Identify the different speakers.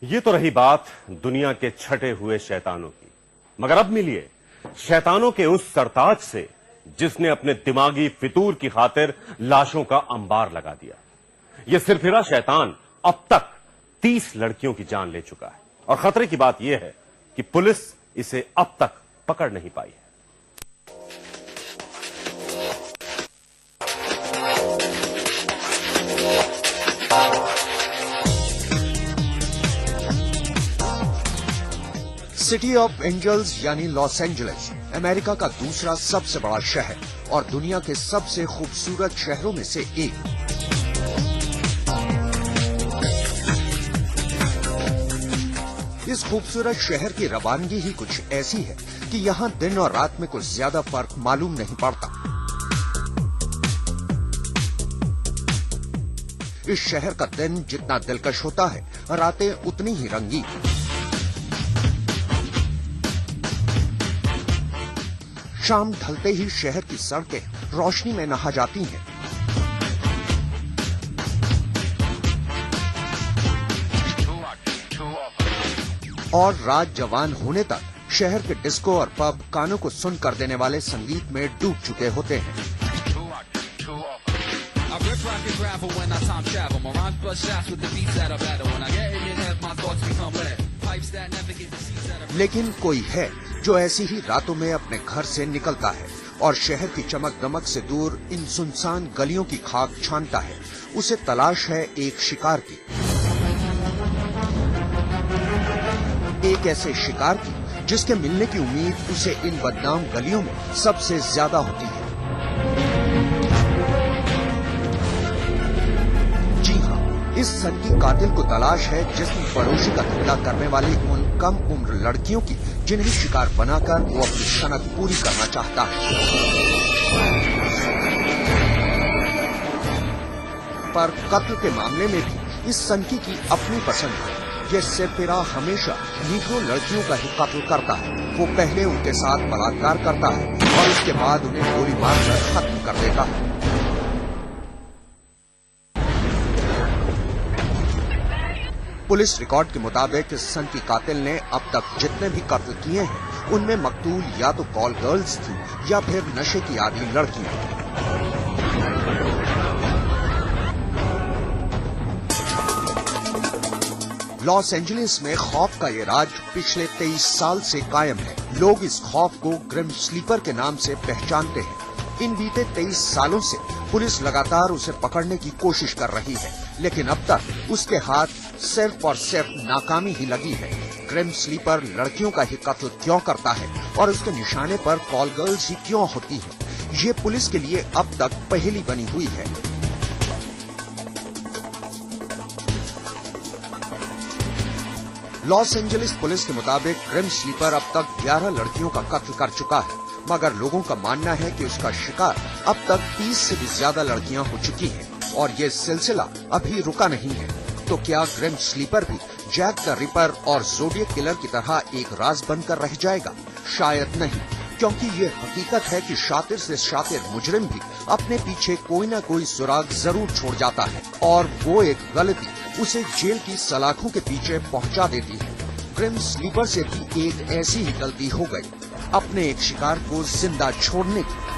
Speaker 1: ये तो रही बात दुनिया के छटे हुए शैतानों की, मगर अब मिलिए शैतानों के उस सरताज से जिसने अपने दिमागी फितूर की खातिर लाशों का अंबार लगा दिया। यह सिरफिरा शैतान अब तक 30 लड़कियों की जान ले चुका है और खतरे की बात यह है कि पुलिस इसे अब तक पकड़ नहीं पाई है।
Speaker 2: सिटी ऑफ एंजल्स यानी लॉस एंजलिस अमेरिका का दूसरा सबसे बड़ा शहर और दुनिया के सबसे खूबसूरत शहरों में से एक। इस खूबसूरत शहर की रवानगी ही कुछ ऐसी है कि यहाँ दिन और रात में कुछ ज्यादा फर्क मालूम नहीं पड़ता। इस शहर का दिन जितना दिलकश होता है, रातें उतनी ही रंगीन। शाम ढलते ही शहर की सड़कें रोशनी में नहा जाती हैं। और रात जवान होने तक शहर के डिस्को और पब कानों को सुन कर देने वाले संगीत में डूब चुके होते हैं। लेकिन कोई है जो ऐसी ही रातों में अपने घर से निकलता है और शहर की चमक दमक से दूर इन सुनसान गलियों की खाक छानता है। उसे तलाश है एक शिकार की, एक ऐसे शिकार की जिसके मिलने की उम्मीद उसे इन बदनाम गलियों में सबसे ज्यादा होती है। जी हाँ, इस सनकी कातिल को तलाश है जिसने पड़ोसी का धंधा करने वाली उन कम उम्र लड़कियों की जिन्हें शिकार बनाकर वो अपनी सनक पूरी करना चाहता है। पर कत्ल के मामले में भी इस सनकी की अपनी पसंद है। ये सिरफिरा हमेशा नीग्रो लड़कियों का ही कत्ल करता है। वो पहले उनके साथ बलात्कार करता है और उसके बाद उन्हें गोली मारकर खत्म कर देता है। पुलिस रिकॉर्ड के मुताबिक इस सनकी कातिल ने अब तक जितने भी कत्ल किए हैं उनमें मकतूल या तो कॉल गर्ल्स थी या फिर नशे की आदी लड़कियां। लॉस एंजलिस में खौफ का ये राज पिछले 23 साल से कायम है। लोग इस खौफ को ग्रिम स्लीपर के नाम से पहचानते हैं। इन बीते 23 सालों से पुलिस लगातार उसे पकड़ने की कोशिश कर रही है, लेकिन अब तक उसके हाथ सिर्फ और सिर्फ नाकामी ही लगी है। ग्रिम स्लीपर लड़कियों का ही कत्ल क्यों करता है और उसके निशाने पर कॉल गर्ल्स ही क्यों होती है, ये पुलिस के लिए अब तक पहेली बनी हुई है। लॉस एंजलिस पुलिस के मुताबिक ग्रिम स्लीपर अब तक 11 लड़कियों का कत्ल कर चुका है, मगर लोगों का मानना है कि उसका शिकार अब तक 30 से भी ज्यादा लड़कियां हो चुकी हैं और ये सिलसिला अभी रुका नहीं है। तो क्या ग्रिम स्लीपर भी जैक द रिपर और ज़ोडिएक किलर की तरह एक राज बनकर रह जाएगा? शायद नहीं, क्योंकि ये हकीकत है कि शातिर से शातिर मुजरिम भी अपने पीछे कोई न कोई सुराग जरूर छोड़ जाता है और वो एक गलती उसे जेल की सलाखों के पीछे पहुंचा देती है। ग्रिम स्लीपर से भी एक ऐसी ही गलती हो गई, अपने एक शिकार को जिंदा छोड़ने की।